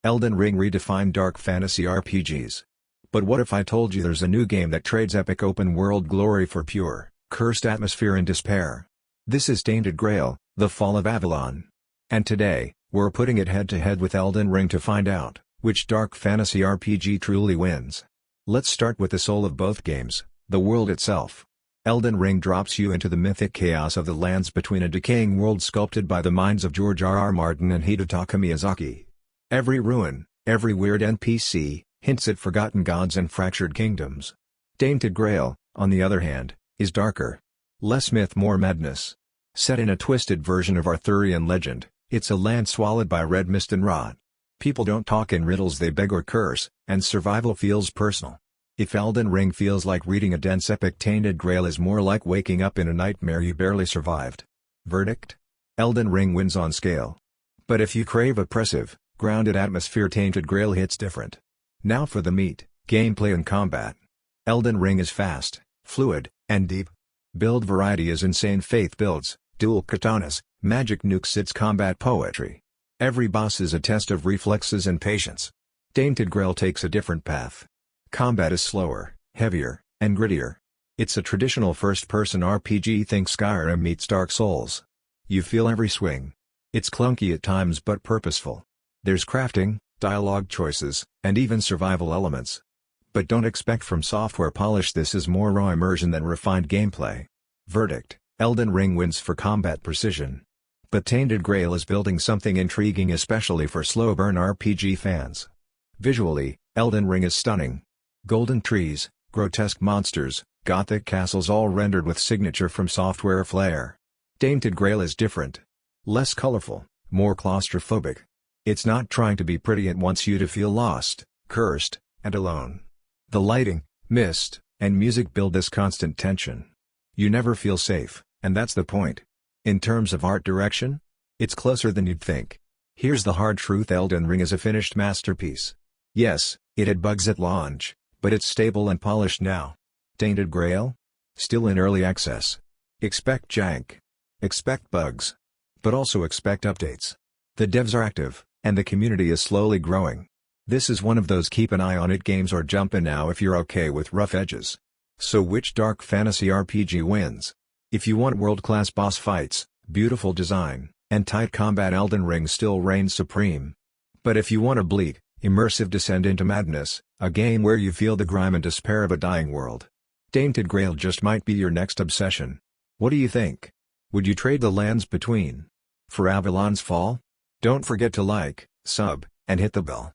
Elden Ring redefined dark fantasy RPGs. But what if I told you there's a new game that trades epic open-world glory for pure, cursed atmosphere and despair? This is Tainted Grail, the Fall of Avalon. And today, we're putting it head-to-head with Elden Ring to find out which dark fantasy RPG truly wins. Let's start with the soul of both games, the world itself. Elden Ring drops you into the mythic chaos of the lands between, a decaying world sculpted by the minds of George R.R. Martin and Hidetaka Miyazaki. Every ruin, every weird NPC, hints at forgotten gods and fractured kingdoms. Tainted Grail, on the other hand, is darker. Less myth, more madness. Set in a twisted version of Arthurian legend, it's a land swallowed by red mist and rot. People don't talk in riddles, they beg or curse, and survival feels personal. If Elden Ring feels like reading a dense epic, Tainted Grail is more like waking up in a nightmare you barely survived. Verdict? Elden Ring wins on scale. But if you crave oppressive, grounded atmosphere, Tainted Grail hits different. Now for the meat, gameplay and combat. Elden Ring is fast, fluid, and deep. Build variety is insane. Faith builds, dual katanas, magic nukes, its combat poetry. Every boss is a test of reflexes and patience. Tainted Grail takes a different path. Combat is slower, heavier, and grittier. It's a traditional first-person RPG. Think Skyrim meets Dark Souls. You feel every swing. It's clunky at times but purposeful. There's crafting, dialogue choices, and even survival elements. But don't expect FromSoftware polish. This is more raw immersion than refined gameplay. Verdict: Elden Ring wins for combat precision. But Tainted Grail is building something intriguing, especially for slow-burn RPG fans. Visually, Elden Ring is stunning. Golden trees, grotesque monsters, gothic castles, all rendered with signature FromSoftware flair. Tainted Grail is different. Less colorful, more claustrophobic. It's not trying to be pretty, it wants you to feel lost, cursed, and alone. The lighting, mist, and music build this constant tension. You never feel safe, and that's the point. In terms of art direction, it's closer than you'd think. Here's the hard truth: Elden Ring is a finished masterpiece. Yes, it had bugs at launch, but it's stable and polished now. Tainted Grail? Still in early access. Expect jank. Expect bugs. But also expect updates. The devs are active, and the community is slowly growing. This is one of those keep an eye on it games, or jump in now if you're okay with rough edges. So which dark fantasy RPG wins? If you want world-class boss fights, beautiful design, and tight combat, Elden Ring still reigns supreme. But if you want a bleak, immersive descent into madness, a game where you feel the grime and despair of a dying world, Tainted Grail just might be your next obsession. What do you think? Would you trade the lands between for Avalon's fall? Don't forget to like, sub, and hit the bell.